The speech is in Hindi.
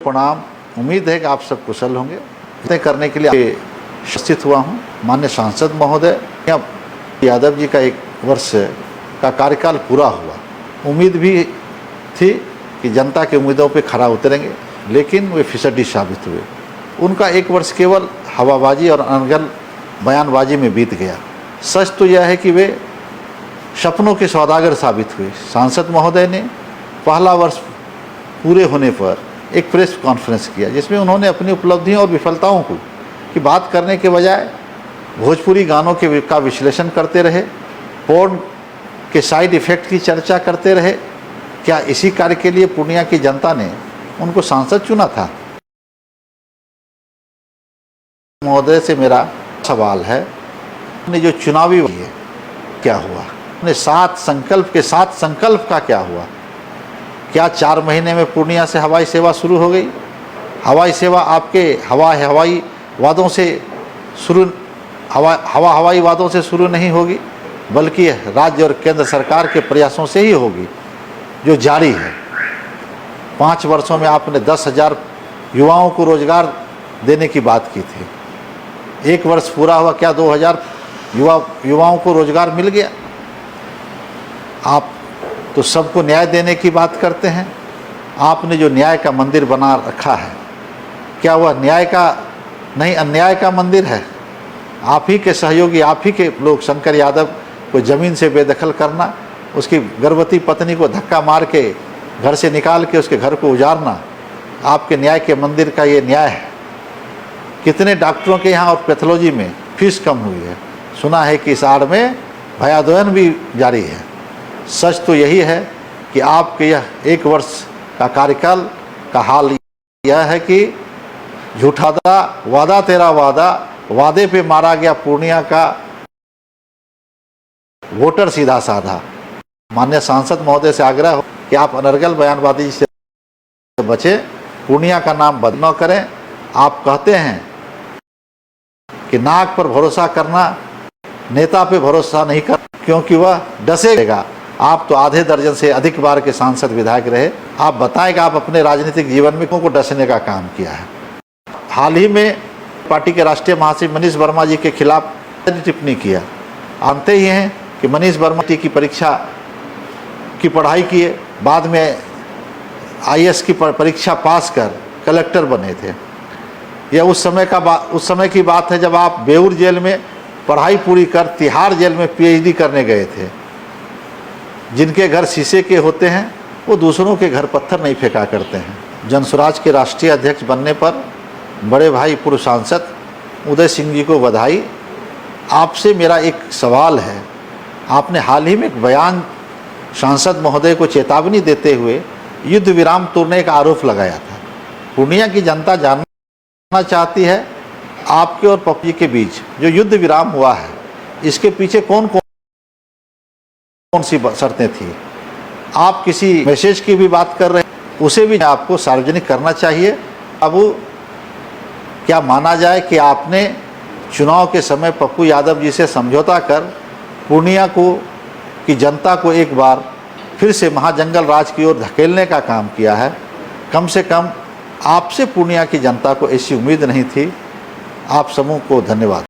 प्रणाम। उम्मीद है कि आप सब कुशल होंगे। बातें करने के लिए उपस्थित हुआ हूँ। माननीय सांसद महोदय, यादव जी का 1 वर्ष का कार्यकाल पूरा हुआ। उम्मीद भी थी कि जनता की उम्मीदों पे खरा उतरेंगे, लेकिन वे फिसड्डी साबित हुए। उनका 1 वर्ष केवल हवाबाजी और अनगढ़ बयानबाजी में बीत गया। सच तो यह है कि वे सपनों के सौदागर साबित हुए। सांसद महोदय ने पहला वर्ष पूरे होने पर एक प्रेस कॉन्फ्रेंस किया, जिसमें उन्होंने अपनी उपलब्धियों और विफलताओं की बात करने के बजाय भोजपुरी गानों का विश्लेषण करते रहे, पोर्न के साइड इफ़ेक्ट की चर्चा करते रहे। क्या इसी कार्य के लिए पूर्णिया की जनता ने उनको सांसद चुना था? महोदय से मेरा सवाल है, ने जो चुनावी क्या हुआ? अपने 7 संकल्प के 7 संकल्प का क्या हुआ? क्या 4 महीने में पूर्णिया से हवाई सेवा शुरू हो गई? हवाई सेवा आपके हवाई वादों से शुरू नहीं होगी, बल्कि राज्य और केंद्र सरकार के प्रयासों से ही होगी, जो जारी है। 5 वर्षों में आपने 10,000 युवाओं को रोजगार देने की बात की थी। 1 वर्ष पूरा हुआ, क्या 2,000 युवाओं को रोजगार मिल गया? आप तो सबको न्याय देने की बात करते हैं। आपने जो न्याय का मंदिर बना रखा है, क्या वह न्याय का नहीं अन्याय का मंदिर है? आप ही के सहयोगी, आप ही के लोग शंकर यादव को ज़मीन से बेदखल करना, उसकी गर्भवती पत्नी को धक्का मार के घर से निकाल के उसके घर को उजाड़ना, आपके न्याय के मंदिर का ये न्याय है? कितने डॉक्टरों के यहाँ और पैथोलॉजी में फीस कम हुई है? सुना है कि इस आड़ में भयादोलन भी जारी है। सच तो यही है कि आपके यह 1 वर्ष का कार्यकाल का हाल यह है कि झूठा वादा तेरा वादा, वादे पे मारा गया पूर्णिया का वोटर सीधा साधा। माननीय सांसद महोदय से आग्रह हो कि आप अनर्गल बयानबाजी से बचें, पूर्णिया का नाम बद न करें। आप कहते हैं कि नाक पर भरोसा करना, नेता पे भरोसा नहीं कर, क्योंकि वह डसेगा। आप तो आधे दर्जन से अधिक बार के सांसद विधायक रहे। आप बताएं कि आप अपने राजनीतिक जीवन में को डसने का काम किया है। हाल ही में पार्टी के राष्ट्रीय महासचिव मनीष वर्मा जी के खिलाफ टिप्पणी किया। जानते ही हैं कि मनीष वर्मा की परीक्षा की पढ़ाई किए, बाद में IAS की परीक्षा पास कर कलेक्टर बने थे। यह उस समय की बात है जब आप बेऊर जेल में पढ़ाई पूरी कर तिहाड़ जेल में PhD करने गए थे। जिनके घर शीशे के होते हैं वो दूसरों के घर पत्थर नहीं फेंका करते हैं। जनसुराज के राष्ट्रीय अध्यक्ष बनने पर बड़े भाई पूर्व सांसद उदय सिंह जी को बधाई। आपसे मेरा एक सवाल है, आपने हाल ही में एक बयान सांसद महोदय को चेतावनी देते हुए युद्ध विराम तोड़ने का आरोप लगाया था। पूर्णिया की जनता जानना चाहती है, आपके और पप्पू जी के बीच जो युद्ध विराम हुआ है, इसके पीछे कौन सी शर्तें थी? आप किसी मैसेज की भी बात कर रहे हैं, उसे भी आपको सार्वजनिक करना चाहिए। अब क्या माना जाए कि आपने चुनाव के समय पप्पू यादव जी से समझौता कर पूर्णिया की जनता को एक बार फिर से महाजंगल राज की ओर धकेलने का काम किया है? कम से कम आपसे पूर्णिया की जनता को ऐसी उम्मीद नहीं थी। आप समूह को धन्यवाद।